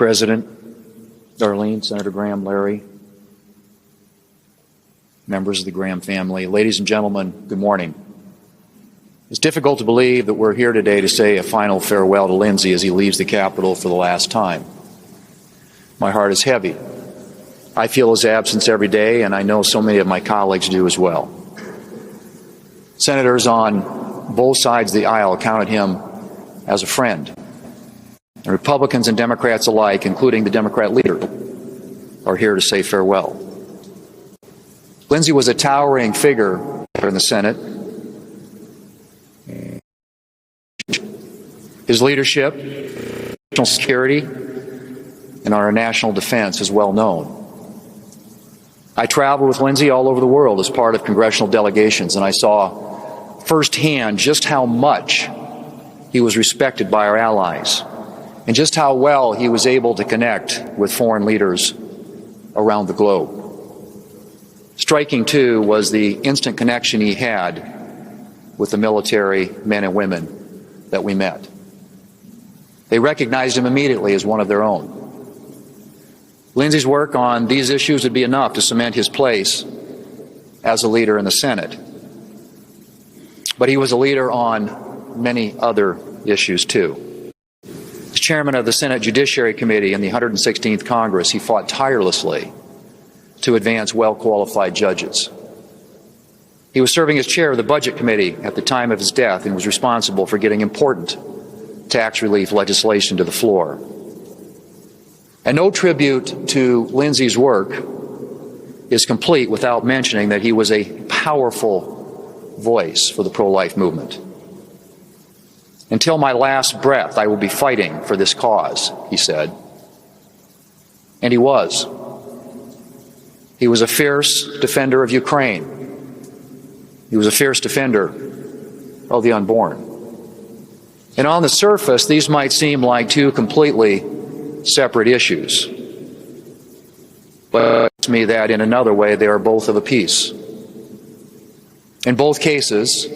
President, Darlene, Senator Graham, Larry, members of the Graham family, ladies and gentlemen, good morning. It's difficult to believe that we're here today to say a final farewell to Lindsey as he leaves the Capitol for the last time. My heart is heavy. I feel his absence every day, and I know so many of my colleagues do as well. Senators on both sides of the aisle counted him as a friend. And Republicans and Democrats alike, including the Democrat leader, are here to say farewell. Lindsey was a towering figure in the Senate. His leadership, national security, and our national defense is well known. I traveled with Lindsey all over the world as part of congressional delegations, and I saw firsthand just how much he was respected by our allies and just how well he was able to connect with foreign leaders around the globe. Striking, too, was the instant connection he had with the military men and women that we met. They recognized him immediately as one of their own. Lindsey's work on these issues would be enough to cement his place as a leader in the Senate. But he was a leader on many other issues, too. As chairman of the Senate Judiciary Committee in the 116th Congress, he fought tirelessly to advance well-qualified judges. He was serving as chair of the Budget Committee at the time of his death and was responsible for getting important tax relief legislation to the floor. And no tribute to Lindsey's work is complete without mentioning that he was a powerful voice for the pro-life movement. Until my last breath, I will be fighting for this cause, he said. And he was. He was a fierce defender of Ukraine. He was a fierce defender of the unborn. And on the surface, these might seem like two completely separate issues. But it strikes me that in another way, they are both of a piece. In both cases,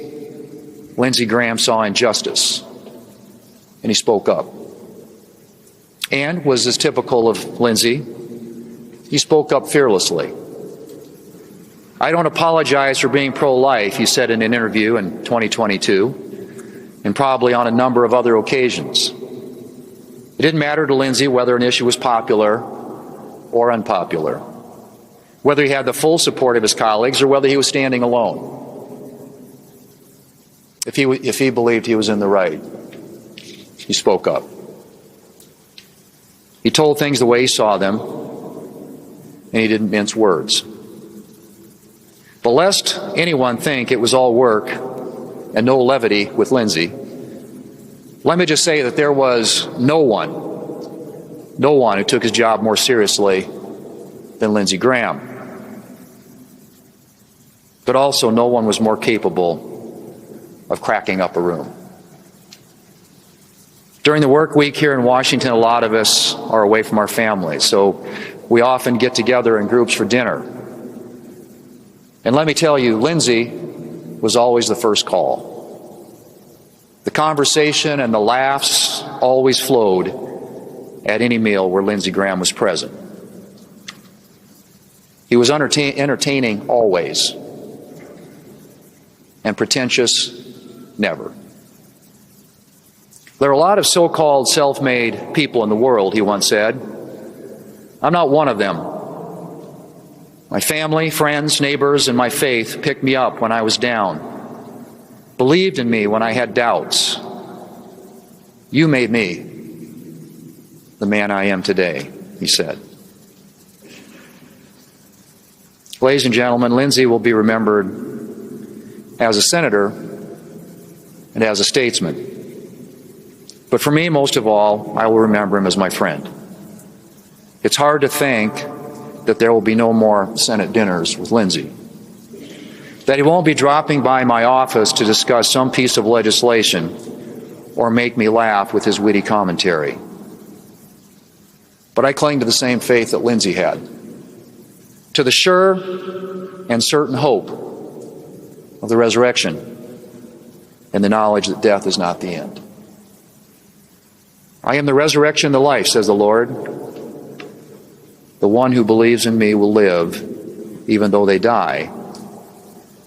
Lindsey Graham saw injustice, and he spoke up. And, was as typical of Lindsey, he spoke up fearlessly. I don't apologize for being pro-life, he said in an interview in 2022, and probably on a number of other occasions. It didn't matter to Lindsey whether an issue was popular or unpopular, whether he had the full support of his colleagues or whether he was standing alone. If he believed he was in the right, he spoke up. He told things the way he saw them, and he didn't mince words. But lest anyone think it was all work and no levity with Lindsey, let me just say that there was no one who took his job more seriously than Lindsey Graham. But also no one was more capable of cracking up a room. During the work week here in Washington, a lot of us are away from our families, so we often get together in groups for dinner. And let me tell you, Lindsey was always the first call. The conversation and the laughs always flowed at any meal where Lindsey Graham was present. He was entertaining always, and pretentious never. There are a lot of so-called self-made people in the world, he once said. I'm not one of them. My family, friends, neighbors, and my faith picked me up when I was down, believed in me when I had doubts. You made me the man I am today, he said. Ladies and gentlemen, Lindsey will be remembered as a senator and as a statesman. But for me, most of all, I will remember him as my friend. It's hard to think that there will be no more Senate dinners with Lindsey, that he won't be dropping by my office to discuss some piece of legislation or make me laugh with his witty commentary. But I cling to the same faith that Lindsey had, to the sure and certain hope of the resurrection and the knowledge that death is not the end. I am the resurrection and the life, says the Lord. The one who believes in me will live, even though they die.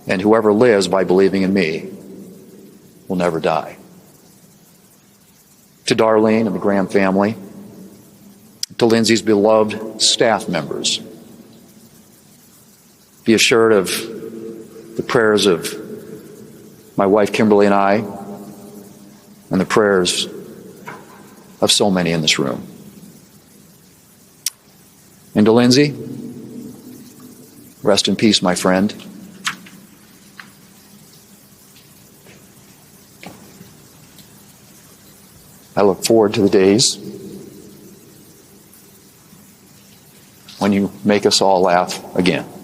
And whoever lives by believing in me will never die. To Darlene and the Graham family, to Lindsay's beloved staff members, be assured of the prayers of my wife Kimberly and I, and the prayers of so many in this room. And to Lindsay, rest in peace, my friend. I look forward to the days when you make us all laugh again.